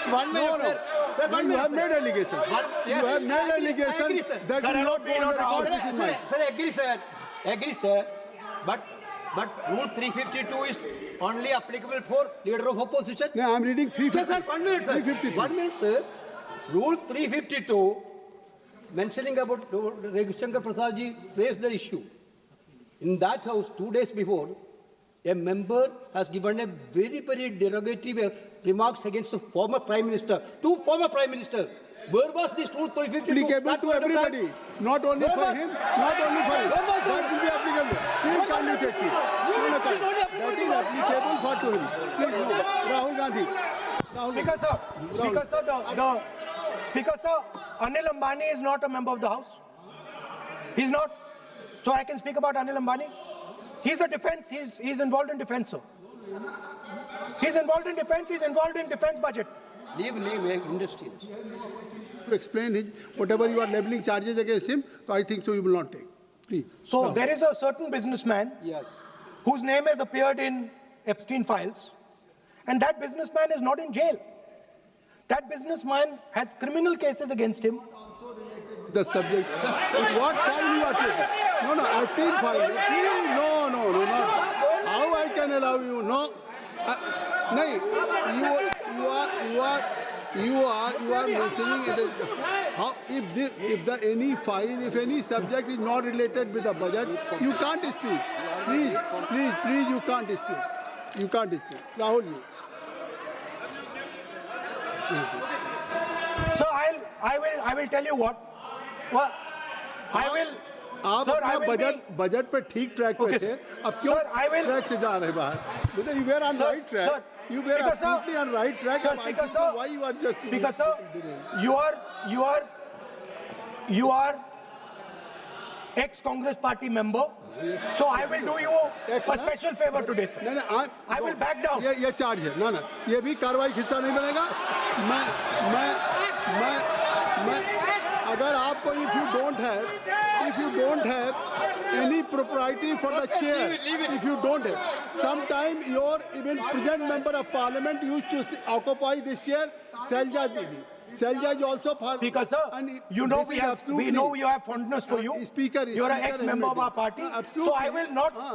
1 minute, sir. Sir, 1 You minute, have sir. made allegation. Yes, You have made I agree, allegation sir. that Sir, will not go on the record. Sir, This is mine. Sir, agree, sir. But Rule 352 is only applicable for leader of opposition. No, I am reading 350. Sir, 1 minute, sir. 353. 1 minute, sir. Rule 352, mentioning about Ravi Shankar Prasad ji raised the issue. In that house, 2 days before, a member has given a very, very derogatory remarks against the former Prime Minister, two former Prime Ministers. Where was this Rule 352? Applicable That to point of time? everybody, not only Where for was- him, not only for him. Where was That will be applicable. Please come to taxi. That is applicable for to him. Please, Rahul Gandhi. Speaker, sir, Anil Ambani is not a member of the House. He's not. So I can speak about Anil Ambani. He's a defense. He's involved in defense, sir. He's involved in defense. He's involved in defense budget. Leave industry. To explain his, whatever you are labeling charges against him, so I think so you will not take. Please. So there is a certain businessman Yes. whose name has appeared in Epstein files, and that businessman is not in jail. That businessman has criminal cases against him. The subject. What file you are taking? No, Epstein file. No, not. How I can allow you? No. No, You are mentioning it is how if any file, if any subject is not related with the budget, you can't speak. Please, you can't speak. You can't speak. Rahul, you. So I will tell you what. I will. आप Sir, I अपना will budget पे ठीक track पे Okay, थे sir. अब क्यों Sir, I will- track से जा रहे बाहर मतलब you were on Sir, right track sir, you were Speaker, sir. absolutely on right track Sir, and I Speaker, think sir. why you are just Speaker, sir, you are ex-Congress party member. So I will do you a special favor today, sir. नहीं I will back down. ये charge है ना ये भी कार्रवाई हिस्सा नहीं बनेगा मैं अगर आपको if you don't have any propriety for the chair if you don't have sometime your even present member of parliament used to occupy this chair Selja Didi Selja is also for Speaker, sir, and you know this is absolutely- we know you have fondness for you. Speaker, you are an Speaker ex-member of our Ahmed. party. Absolutely. So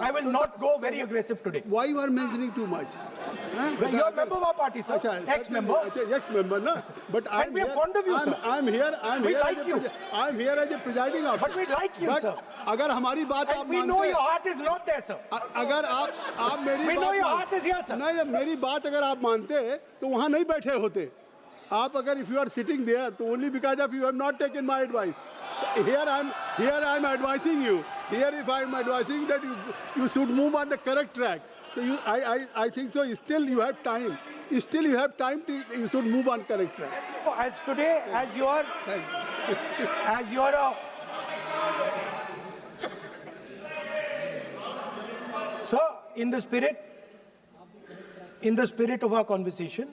I will not go very aggressive today. why you are mentioning too much Well, you are a member of our party, sir. अच्छा, Ex-member. अच्छा, ex-member ना but And we are fond of you, sir. I'm here We as like a you. I'm here as a presiding officer But we like you, But sir. अगर हमारी बात आप And we मानते know हैं- your heart is not there, sir. अगर आप मेरी We बात know your मान- heart is here, sir. नहीं मेरी बात अगर आप मानते तो वहाँ नहीं बैठे होते आप अगर if you are sitting there तो only because of you have not taken my advice here I'm advising you here if I'm advising that you should move on the correct track so I think so still you have time to you should move on correct track As today, as you are Sir, in the spirit of our conversation,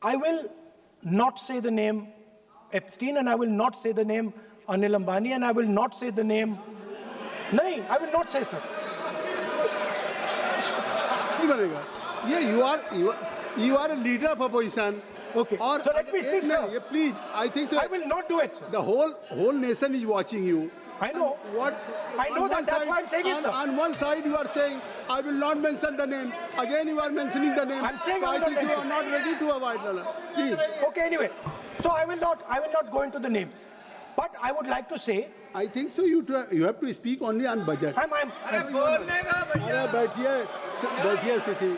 I will not say the name Epstein and I will not say the name Anil Ambani and I will not say the name. No, I will not say, sir. नहीं बनेगा ये you are a leader of opposition Okay. और So let me speak, एक sir. नहीं, ये please I think so I will not do it, sir. the whole nation is watching you I know. What? I know on that, one that's side- why I'm saying it, sir. On one side you are saying, I will not mention the name. Again you are mentioning the name. I'm saying so I will not think you mention. are not ready to avoid the name. Please. Okay, anyway. So I will not go into the names. But I would like to say, I think so you have to speak only on budget. I'm अरे बैठिए किसी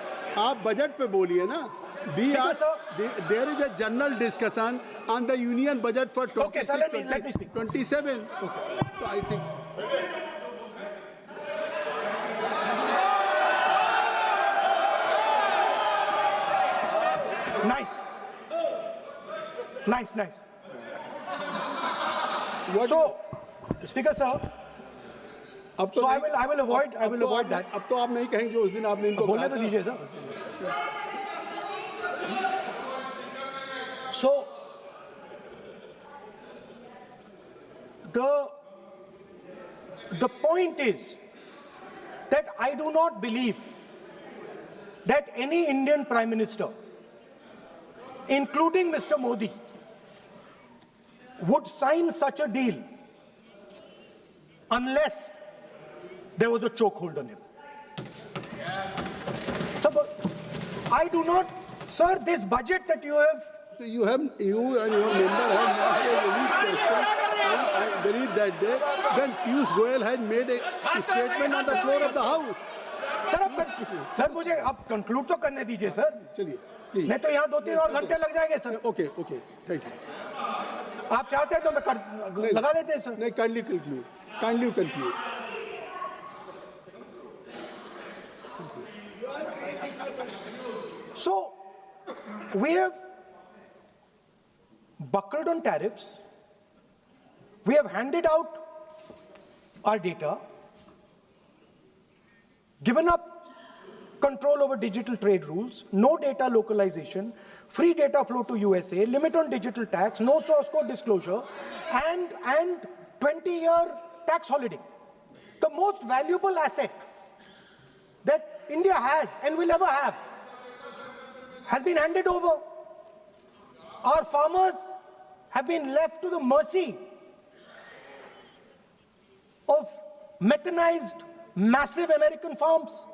आप budget पे बोलिए ना Speaker, sir. There is a general discussion on the union budget for 26, Okay, sir, let me speak. 27. Okay. So I think nice. what So, Speaker, sir, अब तो so I नहीं- will avoid that. अब तो आप नहीं कहेंगे उस दिन आपने इनको बोलने कहा तो था। दीजिए, sir. So, the point is that I do not believe that any Indian Prime Minister, including Mr. Modi, would sign such a deal unless there was a chokehold on him. So, but I do not, sir, this budget that you have. So you and your member have not made any question. I believe that day when Piyush Goyal had made a statement on the floor of the house. Sir मुझे अब conclude तो करने दीजिए sir चलिए please नहीं तो यहाँ 2-3 और घंटे लग जाएंगे सर ओके थैंक यू आप चाहते हैं तो मैं लगा देते हैं सर नहीं kindly conclude So, we have buckled on tariffs. We have handed out our data, given up control over digital trade rules, no data localization, free data flow to USA, limit on digital tax, no source code disclosure, and 20-year tax holiday. The most valuable asset that India has and will ever have has been handed over. Our farmers have been left to the mercy of mechanized, massive American farms.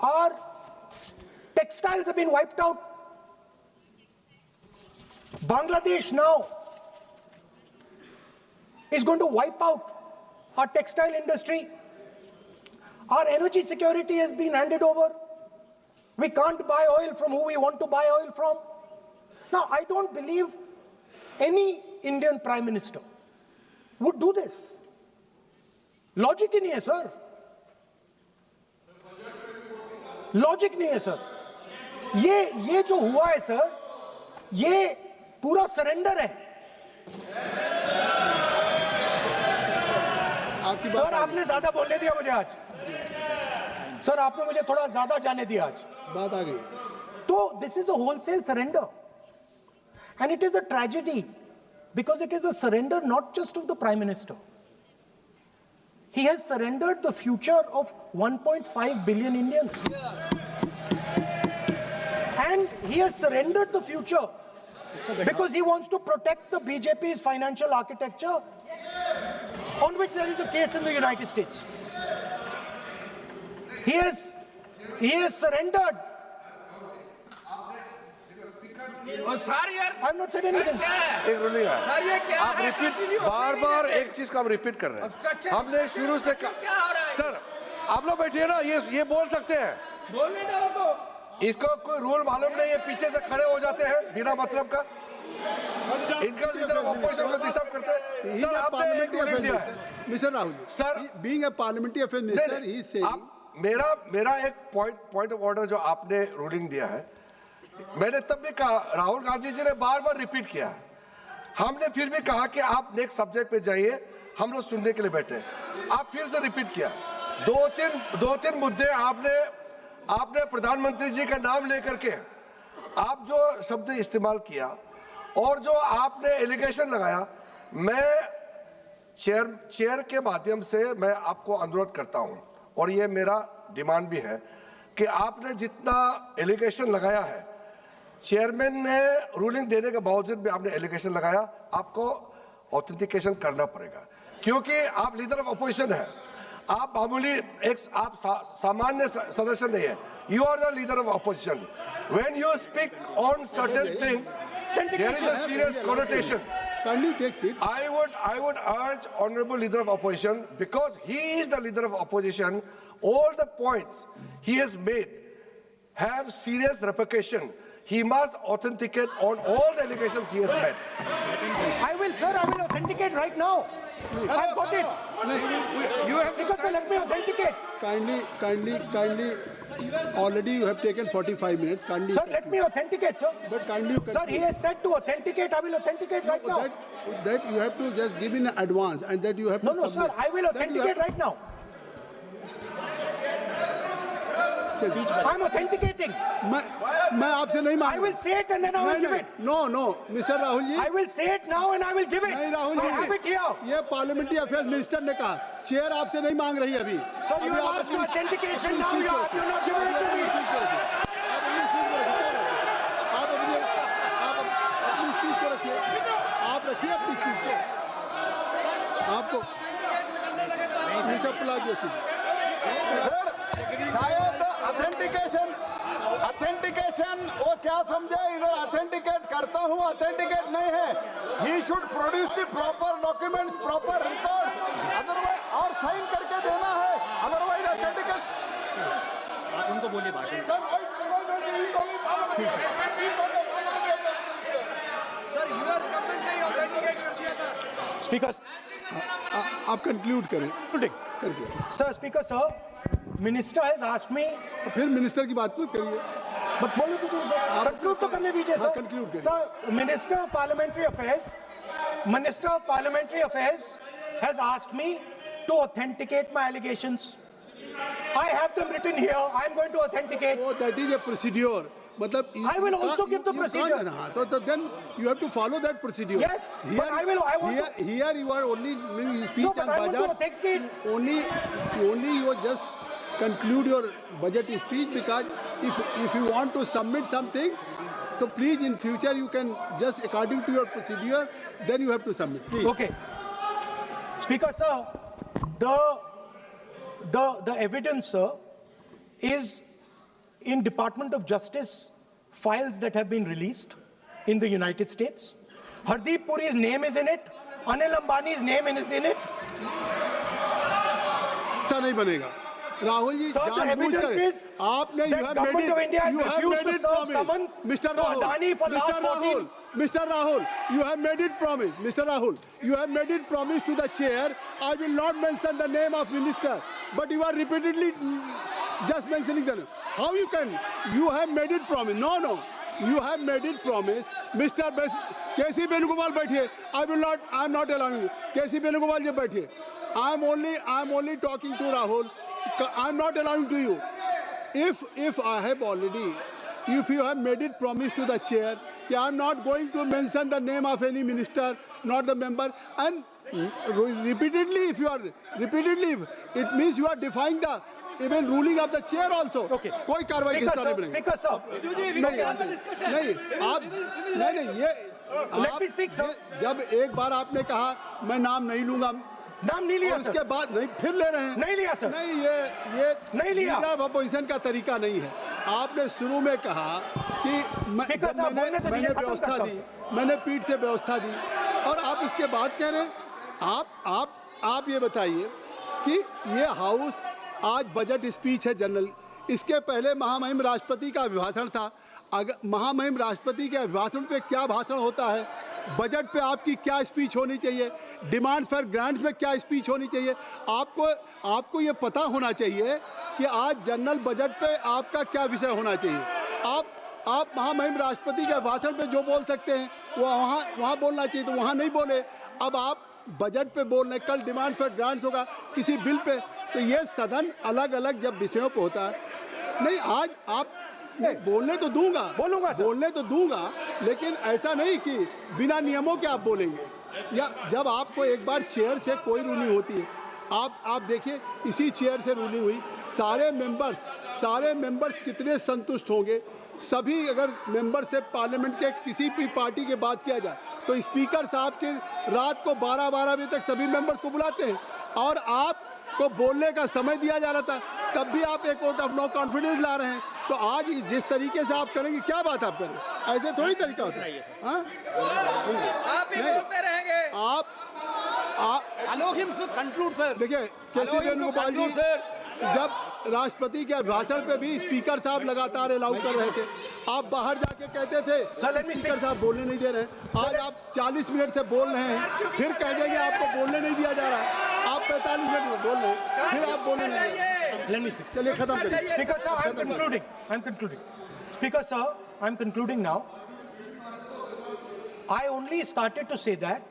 Our textiles have been wiped out. Bangladesh now is going to wipe out our textile industry. Our energy security has been handed over. We can't buy oil from who we want to buy oil from. Now, I don't believe any Indian Prime Minister would do this. Logic ही नहीं है sir. Logic नहीं है sir. ये जो हुआ है sir, ये पूरा surrender है. सर आपने ज्यादा बोलने दिया मुझे आज. सर आपने मुझे थोड़ा ज्यादा जाने दिया आज. बात आ गई. तो this is a wholesale surrender. And it is a tragedy because it is a surrender not just of the Prime Minister. He has surrendered the future of 1.5 billion Indians. And he has surrendered the future because he wants to protect the BJP's financial architecture, on which there is a case in the United States. He has surrendered. I've not said anything. एक ruling है. आप repeat बार-बार एक चीज को हम repeat कर रहे हैं. हमने शुरू से सर आप लोग बैठिए ना, ये बोल सकते हैं. बोलने दो उनको. इसको कोई रूल मालूम नहीं है, पीछे से खड़े हो जाते हैं बिना मतलब का. इनका लीडर ऑफ अपोजिशन को डिस्टर्ब करते हैं. सर आपने एक रूलिंग दिया है. Mister Rahul ji, sir being a parliamentary affair minister ही से मेरा एक पॉइंट ऑफ ऑर्डर जो आपने रूलिंग दिया है, मैंने तब भी कहा, राहुल गांधी जी ने बार बार रिपीट किया. हमने फिर भी कहा कि आप नेक्स्ट सब्जेक्ट पे जाइए, हम लोग सुनने के लिए बैठे. आप फिर से रिपीट किया. दो तीन मुद्दे आपने प्रधानमंत्री जी का नाम लेकर के आप जो शब्द इस्तेमाल किया और जो आपने एलिगेशन लगाया, मैं चेयर के माध्यम से मैं आपको अनुरोध करता हूं और ये मेरा डिमांड भी है कि आपने जितना एलिगेशन लगाया है, चेयरमैन ने रूलिंग देने के बावजूद भी आपने एलिगेशन लगाया, आपको ऑथेंटिकेशन करना पड़ेगा क्योंकि आप लीडर ऑफ अपोजिशन है. आप मामूली आप सामान्य सदस्य नहीं है. You are the leader of opposition. When you speak on certain thing, there is a serious connotation. kindly take it. I would urge honorable leader of opposition, because he is the leader of opposition, all the points he has made have serious repercussion. He must authenticate on all the allegations he has made. I will, sir. I will authenticate right now. I've got it. You have to Because let me authenticate. Kindly. Already you have taken 45 minutes. Kindly. Sir, let me authenticate, sir. But kindly you can. Sir, he has said to authenticate. I will authenticate right now. That you have to just give in advance, and that you have to. No, sir. I will authenticate right now. I'm authenticating. मैं आपसे नहीं मांग. I will say it and then I will give it. No, Mr. Rahul ji. I will say it now and I will give it. नहीं Rahul I have it ji, here. ये पार्लियामेंटी affairs minister ने कहा, chair आपसे नहीं मांग रही अभी. So you have asked for authentication now. You have not given it to me. आप अपनी स्पीच को रखिए. आप रखिए अपनी स्पीच को. आपको मिस्टर पलाजी सर, शायद ऑथेंटिकेशन वो क्या समझे, इधर ऑथेंटिकेट करता हूँ, ऑथेंटिकेट नहीं है. He should produce the proper document, proper record, otherwise और साइन करके देना है, अदरवाइज ऑथेंटिकेट. आप उनको बोलिए भाषण. सर यूएस गवर्नमेंट ने ऑथेंटिकेट कर दिया था. Speaker. आप कंक्लूड करें. Sir, Speaker, sir. Minister has asked me. फिर मिनिस्टर की बात मत करिए. But बोलो तो सर. Conclude तो करने दीजिए हाँ, सर. conclude करिए. Sir, Minister of Parliamentary Affairs has asked me to authenticate my allegations. I have them written here. I am going to authenticate. Oh, that is a procedure. मतलब I will also give the procedure. So then you have to follow that procedure. Yes, but I want to. Here you are only doing speech No, on but I want to budget. authenticate. Only you just conclude your budget speech, because if you want to submit something, so please in future you can just according to your procedure, then you have to submit. Please. Okay. Speaker, sir, the evidence, sir, is in Department of Justice files that have been released in the United States. Hardeep Puri's name is in it. Anil Ambani's name is in it. ऐसा नहीं बनेगा Rahul ji Sir, the evidence is आपने that government of India has refused to serve summons Mr. to Adani for last 14. Mr. Rahul, you have made it promise. Mr. Rahul, you have made it promise to the chair. I will not mention the name of minister, but you are repeatedly just mentioning the name. How you can? You have made it promise. No. You have made it promise. Mr. K.C. Venugopal बैठिए. I am not allowing you. K.C. Venugopal जी बैठिए. I am only talking to Rahul. I am not allowing to you. If you have made it promise to the chair, I am not going to mention the name of any minister, not the member, and repeatedly, it means you are defying the even ruling of the chair also. Okay. कोई कार्रवाई किस तरह बनेगी? Speaker, sir. नहीं ये Let me speak, sir. जब एक बार आपने कहा मैं नाम नहीं लूंगा, नाम नहीं लिया, उसके sir. बाद नहीं फिर ले रहे हैं। नहीं लिया, sir. नहीं ये नहीं लिया। लीडर ऑफ अपोजिशन का तरीका नहीं है। आपने शुरू में कहा कि Speaker साहब, बोलने तो मैंने दीजिए, खत्म व्यवस्था करता दी, हूं, मैंने पीठ से व्यवस्था दी, और आप इसके बाद कह रहे हैं आप ये बताइए कि ये हाउस आज बजट स्पीच है जनरल, इसके पहले महामहिम राष्ट्रपति का अभिभाषण था। अगर महामहिम राष्ट्रपति के अभिभाषण पे क्या भाषण होता है, बजट पे आपकी क्या स्पीच होनी चाहिए, डिमांड फॉर ग्रांट्स में क्या स्पीच होनी चाहिए, आपको ये पता होना चाहिए कि आज जनरल बजट पे आपका क्या विषय होना चाहिए। आप महामहिम राष्ट्रपति के भाषण पे जो बोल सकते हैं वो वहाँ बोलना चाहिए, तो वहाँ नहीं बोले। अब आप बजट पे बोल रहे, कल डिमांड फॉर ग्रांट्स होगा किसी बिल पे, तो ये सदन अलग अलग जब विषयों पे होता है, नहीं आज आप बोलने तो दूंगा, बोलने तो दूंगा, लेकिन ऐसा नहीं कि बिना नियमों के आप बोलेंगे। या जब आपको एक बार चेयर से कोई रूलिंग होती है, आप देखिए इसी चेयर से रूलिंग हुई, सारे मेंबर्स कितने संतुष्ट होंगे। सभी अगर मेंबर से पार्लियामेंट के किसी भी पार्टी की बात किया जाए तो स्पीकर साहब के रात को 12 बजे तक सभी मेंबर्स को बुलाते हैं, और आपको बोलने का समय दिया जा रहा था, तब भी आप एक वोट ऑफ नो कॉन्फिडेंस ला रहे हैं। तो आज जिस तरीके से आप करेंगे, क्या बात आप करें, ऐसे थोड़ी तरीका होता है। आप ही बोलते रहेंगे। Allow him to conclude, sir. देखिए केसी वेणुगोपाल जी, जब राष्ट्रपति के अभिभाषण पे भी स्पीकर साहब लगातार अलाउ कर रहे थे, आप बाहर जाके कहते थे स्पीकर साहब बोलने नहीं दे रहे, आज आप 40 मिनट से बोल रहे हैं, फिर कह देंगे आपको बोलने नहीं दिया जा रहा है, आप 45 मिनट में बोल रहे हैं, फिर आप बोलने नहीं दे रहे। Let me speak. चलिए खत्म करिए। Speaker sir, I'm concluding. Speaker sir, I'm concluding now. I only started to say that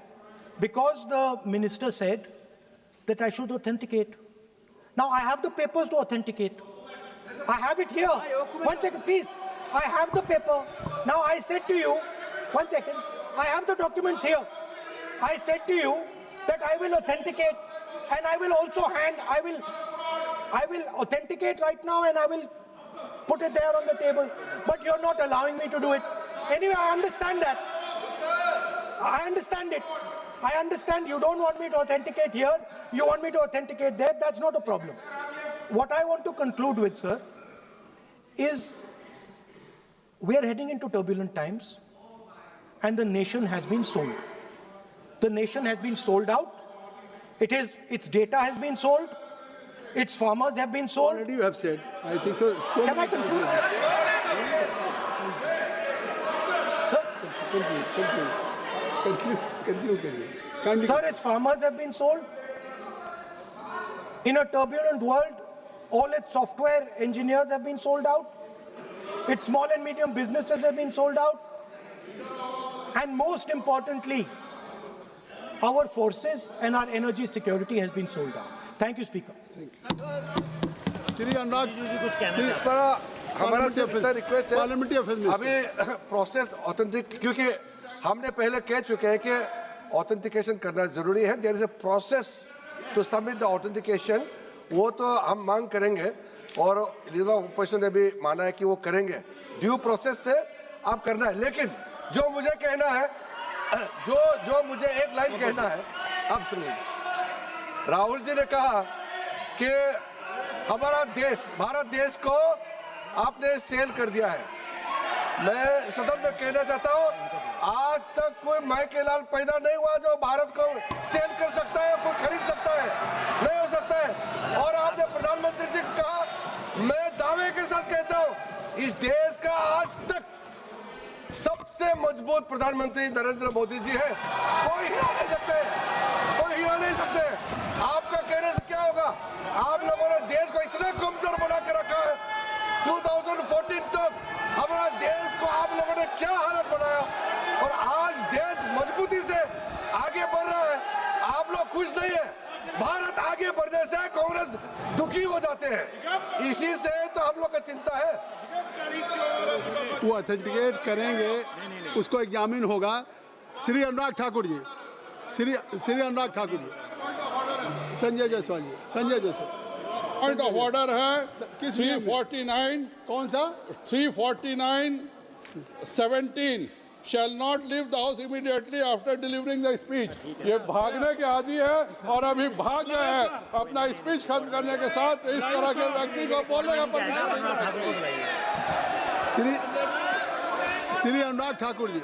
because the minister said that I should authenticate. Now I have the papers to authenticate. I have it here. One second, please. I have the paper. Now I said to you, one second. I have the documents here. I said to you that I will authenticate, and I will also I will authenticate right now, and I will put it there on the table. But you're not allowing me to do it. Anyway, I understand that. I understand it. I understand you don't want me to authenticate here, you want me to authenticate there, that's not a problem. What I want to conclude with, sir, is we are heading into turbulent times and the nation has been sold. The nation has been sold out. Its data has been sold. Its farmers have been sold. Already you have said, I think so. Can I conclude? Sir? Conclude. Sir, its farmers have been sold. In a turbulent world, all its software engineers have been sold out. Its small and medium businesses have been sold out. And most importantly, our forces and our energy security has been sold out. Thank you, Speaker. Shri Anurag हमारा सिर्फ इतना request है, parliamentary affairs में अभी process authentic, क्योंकि हमने पहले कह चुके हैं कि ऑथेंटिकेशन करना जरूरी है। There is a process to submit the authentication, वो तो हम मांग करेंगे और लीडर ऑफ अपोजिशन ने भी माना है कि वो करेंगे। ड्यू प्रोसेस से आप करना है, लेकिन जो मुझे कहना है, जो मुझे एक लाइन कहना है, अब सुनिए। राहुल जी ने कहा कि हमारा देश, भारत देश को आपने सेल कर दिया है। मैं सदन में कहना चाहता हूं, आज तक कोई माइकेलाल पैदा नहीं हुआ जो भारत को सेल कर सकता है, कोई खरीद सकता है, नहीं हो सकता है। और आपने प्रधानमंत्री जी को कहा, मैं दावे के साथ कहता हूं, इस देश का आज तक सबसे मजबूत प्रधानमंत्री नरेंद्र मोदी जी है। कोई हिला नहीं सकते, कोई हिला नहीं सकते। आपका कहने से क्या होगा? आप लोगों ने देश को इतना कमजोर बना के रखा है। 2014 तक हमारा देश को आप लोगों ने क्या हालत बनाया, और आज देश मजबूती से आगे बढ़ रहा है। आप लोग खुश नहीं है। भारत आगे बढ़ने से कांग्रेस दुखी हो जाते हैं, इसी से तो हम लोग का चिंता है। वो ऑथेंटिकेट करेंगे, उसको एग्जामिन होगा। Shri Anurag Thakur ji, Shri Anurag Thakur ji, Sanjay Jaiswal ji, Sanjay Jaiswal. Point of order है किस 349, कौन सा? 349(17) shall not leave the house immediately after delivering the speech। ये भागने के आदि है और अभी भाग गए हैं अपना स्पीच खत्म करने के साथ। इस तरह के व्यक्ति को बोलने का परमिशन नहीं है। श्री अनुराग ठाकुर जी।